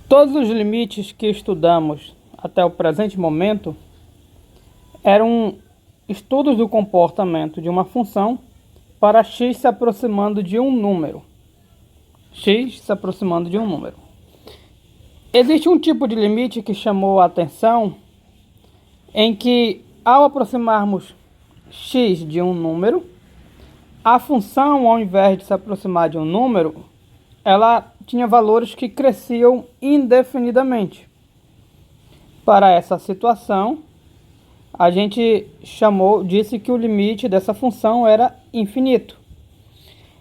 Todos os limites que estudamos até o presente momento eram estudos do comportamento de uma função para x se aproximando de um número. X se aproximando de um número. Existe um tipo de limite que chamou a atenção, em que ao aproximarmos x de um número, a função, ao invés de se aproximar de um número, ela tinha valores que cresciam indefinidamente. Para essa situação, a gente disse que o limite dessa função era infinito.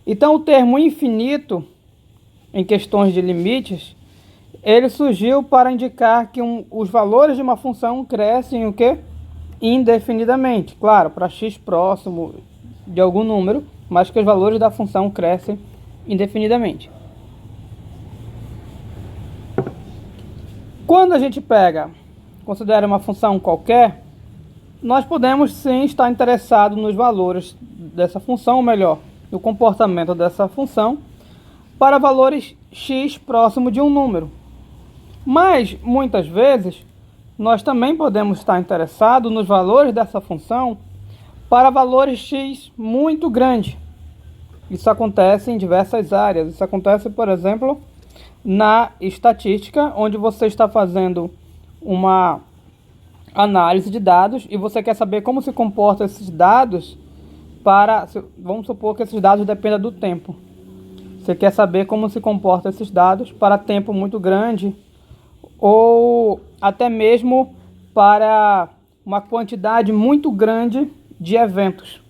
Então, o termo infinito, em questões de limites, ele surgiu para indicar que os valores de uma função crescem o quê? Indefinidamente. Claro, para x próximo de algum número, mas que os valores da função crescem indefinidamente. Quando a gente considera uma função qualquer, nós podemos sim estar interessados nos valores dessa função, ou melhor, no comportamento dessa função, para valores x próximo de um número. Mas, muitas vezes, nós também podemos estar interessados nos valores dessa função para valores x muito grande. Isso acontece em diversas áreas. Isso acontece, por exemplo, na estatística, onde você está fazendo uma análise de dados e você quer saber como se comportam esses dados vamos supor que esses dados dependam do tempo. Você quer saber como se comportam esses dados para tempo muito grande ou até mesmo para uma quantidade muito grande de eventos.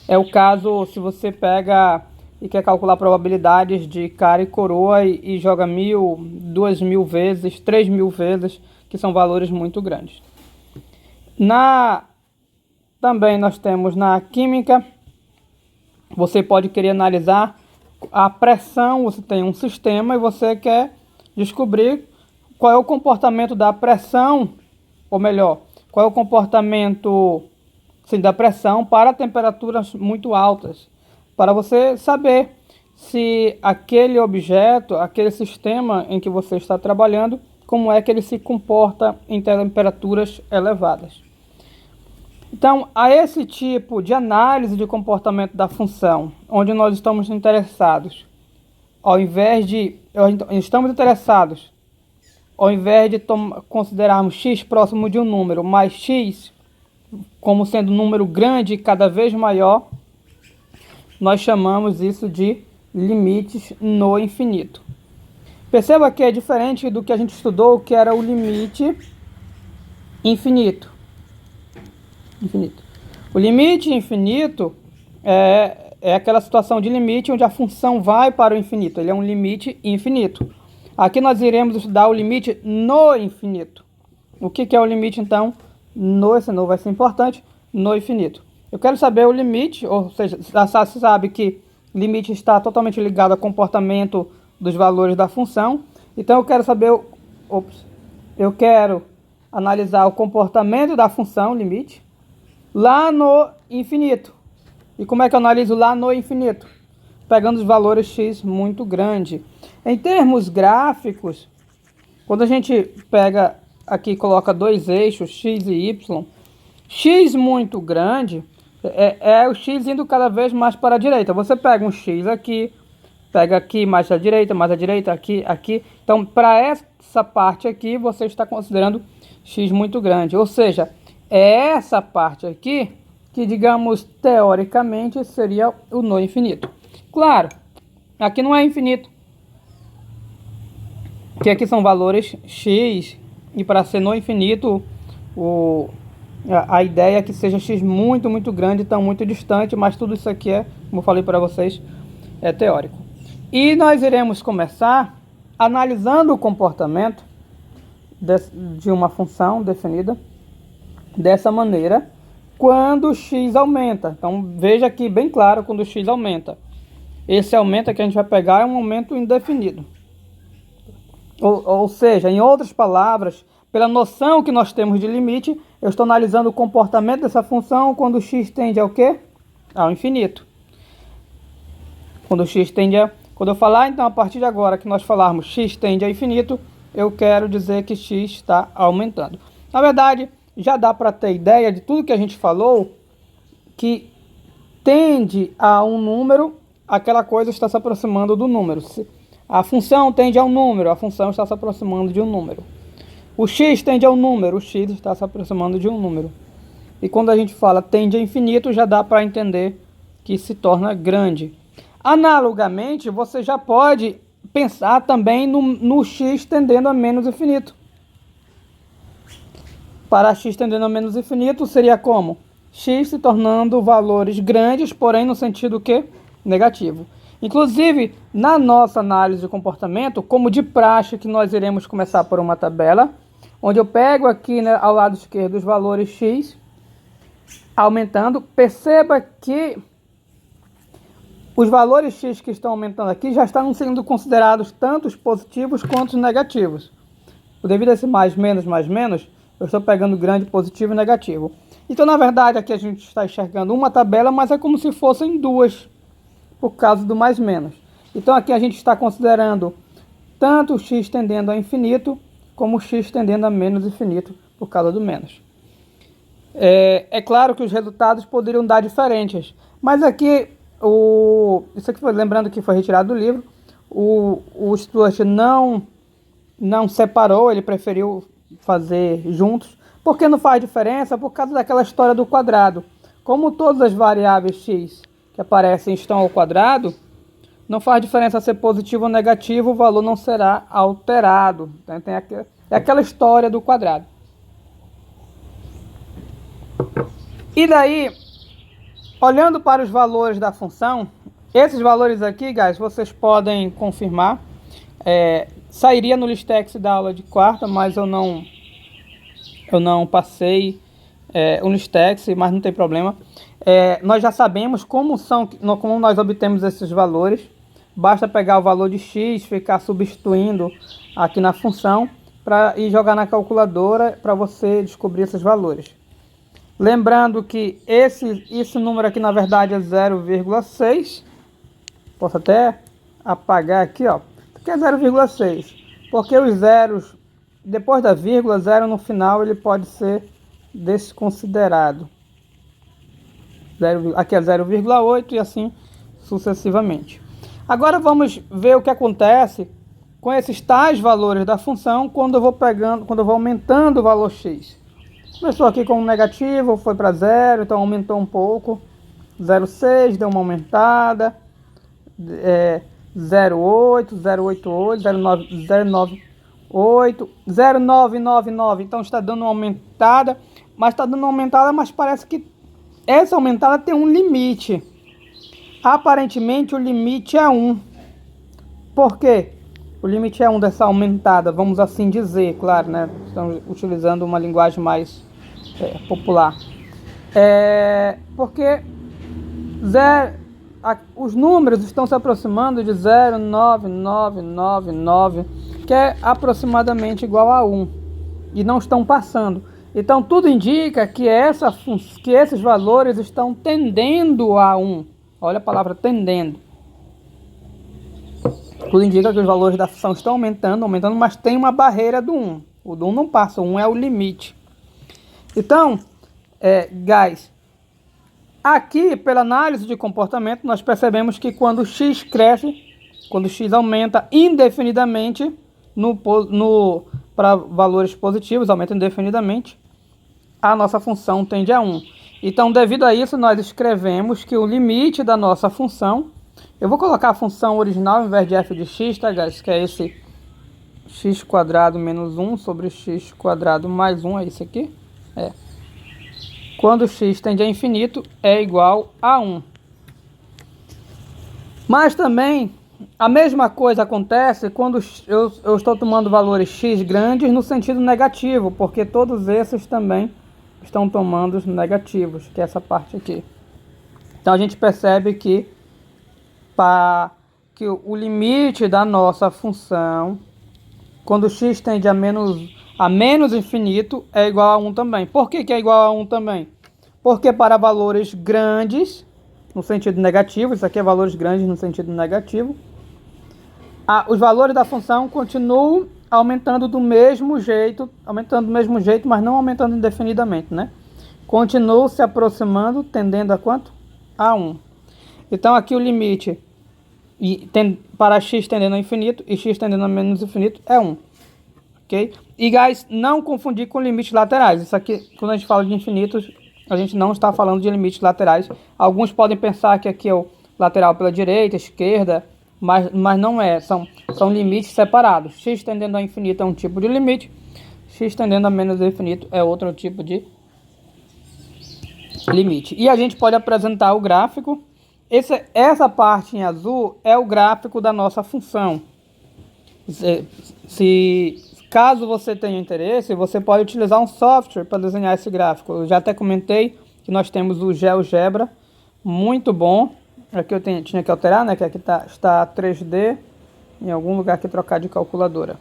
É o caso se você pega e quer calcular probabilidades de cara e coroa e joga 1000, 2000 vezes, 3000 vezes, que são valores muito grandes. Também nós temos na química, você pode querer analisar a pressão. Você tem um sistema e você quer descobrir qual é o comportamento da pressão, ou melhor, qual é o comportamento da pressão para temperaturas muito altas, para você saber se aquele objeto, aquele sistema em que você está trabalhando, como é que ele se comporta em temperaturas elevadas. Então, a esse tipo de análise de comportamento da função, onde nós estamos interessados, ao invés de considerarmos x próximo de um número, mais x como sendo um número grande e cada vez maior, nós chamamos isso de limites no infinito. Perceba que é diferente do que a gente estudou, que era o limite infinito. O limite infinito é aquela situação de limite onde a função vai para o infinito. Ele é um limite infinito. Aqui nós iremos estudar o limite no infinito. O que é o limite, então? Esse não vai ser importante, no infinito. Eu quero saber o limite, ou seja, você sabe que limite está totalmente ligado ao comportamento dos valores da função. Então eu quero saber, eu quero analisar o comportamento da função, limite, lá no infinito. E como é que eu analiso lá no infinito? Pegando os valores x muito grande. Em termos gráficos, quando a gente pega aqui e coloca dois eixos, x e y, x muito grande é o x indo cada vez mais para a direita. Você pega um x aqui, pega aqui mais à direita, aqui, aqui. Então, para essa parte aqui, você está considerando x muito grande. Ou seja, é essa parte aqui que, digamos, teoricamente seria o no infinito. Claro, aqui não é infinito, que aqui são valores x, e para ser no infinito, a ideia é que seja x muito, muito grande, então muito distante, mas tudo isso aqui como eu falei para vocês, é teórico. E nós iremos começar analisando o comportamento de uma função definida dessa maneira, quando x aumenta. Então veja aqui bem claro quando x aumenta. Esse aumento que a gente vai pegar é um aumento indefinido. Ou seja, em outras palavras, pela noção que nós temos de limite, eu estou analisando o comportamento dessa função quando x tende ao quê? Ao infinito. Quando x tende Quando eu falar, então, a partir de agora que nós falarmos x tende a infinito, eu quero dizer que x está aumentando. Na verdade, já dá para ter ideia de tudo que a gente falou, que tende a um número, aquela coisa está se aproximando do número. Se a função tende a um número, a função está se aproximando de um número. O x tende a um número, o x está se aproximando de um número. E quando a gente fala tende a infinito, já dá para entender que se torna grande. Analogamente, você já pode pensar também no x tendendo a menos infinito. Para x tendendo a menos infinito, seria como? X se tornando valores grandes, porém no sentido que? Negativo. Inclusive, na nossa análise de comportamento, como de praxe, que nós iremos começar por uma tabela, onde eu pego aqui, né, ao lado esquerdo os valores x, aumentando. Perceba que os valores x que estão aumentando aqui já estão sendo considerados tanto os positivos quanto os negativos. Devido a esse mais, menos, eu estou pegando grande, positivo e negativo. Então, na verdade, aqui a gente está enxergando uma tabela, mas é como se fossem duas, por causa do mais, menos. Então, aqui a gente está considerando tanto o x tendendo a infinito, como o x tendendo a menos infinito, por causa do menos. É claro que os resultados poderiam dar diferentes, mas aqui, isso aqui foi, lembrando que foi retirado do livro, o Stuart não separou, ele preferiu fazer juntos, porque não faz diferença por causa daquela história do quadrado. Como todas as variáveis x que aparecem estão ao quadrado, não faz diferença ser positivo ou negativo, o valor não será alterado. É aquela história do quadrado. E daí, olhando para os valores da função, esses valores aqui, guys, vocês podem confirmar. Sairia no Listex da aula de quarta, mas eu não passei o Listex, mas não tem problema. Nós já sabemos como nós obtemos esses valores. Basta pegar o valor de x, ficar substituindo aqui na função e jogar na calculadora para você descobrir esses valores. Lembrando que esse número aqui na verdade é 0,6. Posso até apagar aqui, ó. Que é 0,6, porque os zeros, depois da vírgula, zero no final, ele pode ser desconsiderado. Aqui é 0,8 e assim sucessivamente. Agora vamos ver o que acontece com esses tais valores da função quando eu vou aumentando o valor x. Começou aqui com um negativo, foi para zero, então aumentou um pouco. 0,6, deu uma aumentada. 0,8, 0,88, 0,998, 0,999. Então está dando uma aumentada, mas parece que essa aumentada tem um limite. Aparentemente o limite é 1. Por quê? O limite é 1 dessa aumentada, vamos assim dizer, claro, né? Estamos utilizando uma linguagem mais popular. Porque os números estão se aproximando de 0,9999, que é aproximadamente igual a 1, e não estão passando. Então, tudo indica que esses valores estão tendendo a 1. Olha a palavra tendendo. Tudo indica que os valores da função estão aumentando, mas tem uma barreira do 1. O do 1 não passa, o 1 é o limite. Então, guys, aqui, pela análise de comportamento, nós percebemos que quando o x cresce, quando o x aumenta indefinidamente para valores positivos, aumenta indefinidamente, a nossa função tende a 1. Então, devido a isso, nós escrevemos que o limite da nossa função, eu vou colocar a função original ao invés de f de x, tá, guys? Que é esse x quadrado menos 1 sobre x quadrado mais 1, é isso aqui? Quando x tende a infinito, é igual a 1. Mas também, a mesma coisa acontece quando eu estou tomando valores x grandes no sentido negativo, porque todos esses também estão tomando os negativos, que é essa parte aqui. Então, a gente percebe que o limite da nossa função, quando x tende a menos infinito, é igual a 1 também. Por que é igual a 1 também? Porque para valores grandes, no sentido negativo, isso aqui é valores grandes no sentido negativo, os valores da função continuam aumentando do mesmo jeito, mas não aumentando indefinidamente, né? Continuam se aproximando, tendendo a quanto? A 1. Então aqui o limite para x tendendo ao infinito e x tendendo a menos infinito é 1. Ok? E, guys, não confundir com limites laterais. Isso aqui, quando a gente fala de infinitos, a gente não está falando de limites laterais. Alguns podem pensar que aqui é o lateral pela direita, esquerda, mas não é. São limites separados. X tendendo ao infinito é um tipo de limite. X tendendo a menos infinito é outro tipo de limite. E a gente pode apresentar o gráfico. Essa parte em azul é o gráfico da nossa função. Caso você tenha interesse, você pode utilizar um software para desenhar esse gráfico. Eu já até comentei que nós temos o GeoGebra, muito bom. Aqui eu tinha que alterar, né? Que aqui está 3D, em algum lugar que trocar de calculadora.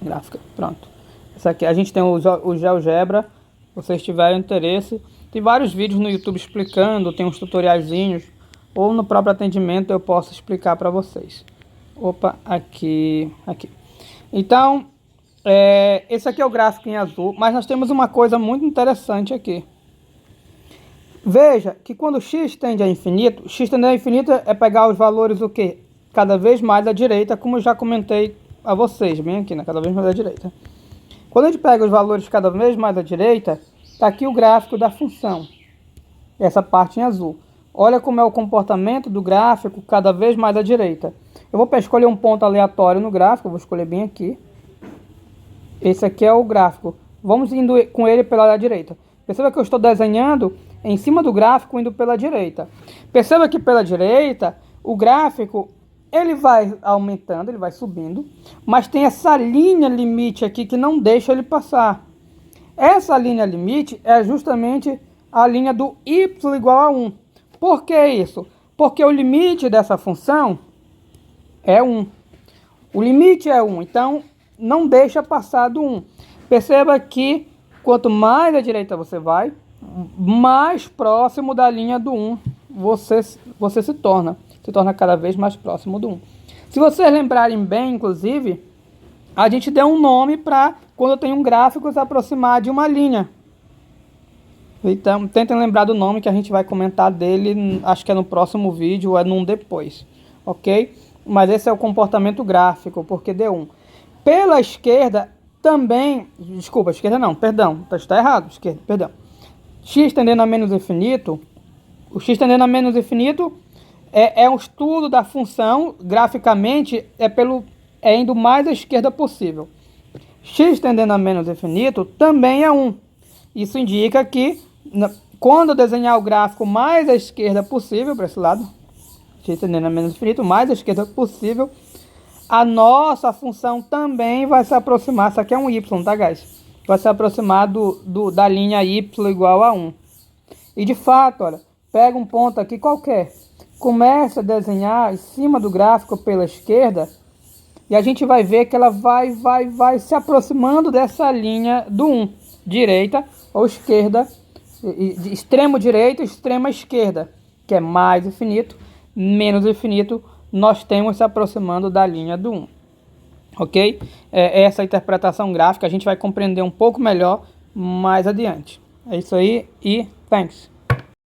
Gráfica, pronto. Essa aqui, a gente tem o GeoGebra, se vocês tiverem interesse. Tem vários vídeos no YouTube explicando, tem uns tutoriaizinhos, ou no próprio atendimento eu posso explicar para vocês. Opa, aqui. Então, esse aqui é o gráfico em azul, mas nós temos uma coisa muito interessante aqui. Veja que quando x tende a infinito, x tendendo a infinito é pegar os valores o quê? Cada vez mais à direita, como eu já comentei a vocês, bem aqui, né? Cada vez mais à direita. Quando a gente pega os valores cada vez mais à direita, está aqui o gráfico da função, essa parte em azul. Olha como é o comportamento do gráfico cada vez mais à direita. Eu vou escolher um ponto aleatório no gráfico, vou escolher bem aqui. Esse aqui é o gráfico. Vamos indo com ele pela direita. Perceba que eu estou desenhando em cima do gráfico indo pela direita. Perceba que pela direita o gráfico ele vai aumentando, ele vai subindo, mas tem essa linha limite aqui que não deixa ele passar. Essa linha limite é justamente a linha do y igual a 1. Por que isso? Porque o limite dessa função é 1. O limite é 1, então não deixa passar do 1. Perceba que quanto mais à direita você vai, mais próximo da linha do 1 você se torna cada vez mais próximo do 1. Se vocês lembrarem bem, inclusive, a gente deu um nome para quando eu tenho um gráfico se aproximar de uma linha. Então, tentem lembrar do nome que a gente vai comentar dele, acho que é no próximo vídeo ou é num depois, ok? Mas esse é o comportamento gráfico, porque deu 1. Pela esquerda também, desculpa, esquerda não, perdão, está errado, esquerda, perdão. X tendendo a menos infinito, o x tendendo a menos infinito é um estudo da função, graficamente, é indo mais à esquerda possível. X tendendo a menos infinito também é 1. Isso indica que, quando eu desenhar o gráfico mais à esquerda possível, para esse lado, x tendendo a menos infinito, mais à esquerda possível, a nossa função também vai se aproximar, isso aqui é um y, tá, guys? Vai se aproximar da linha y igual a 1. E de fato, olha, pega um ponto aqui qualquer, começa a desenhar em cima do gráfico pela esquerda, e a gente vai ver que ela vai se aproximando dessa linha do 1, direita ou esquerda, extremo direita e extrema esquerda, que é mais infinito, menos infinito, nós temos se aproximando da linha do 1. Ok? Essa interpretação gráfica a gente vai compreender um pouco melhor mais adiante. É isso aí e thanks!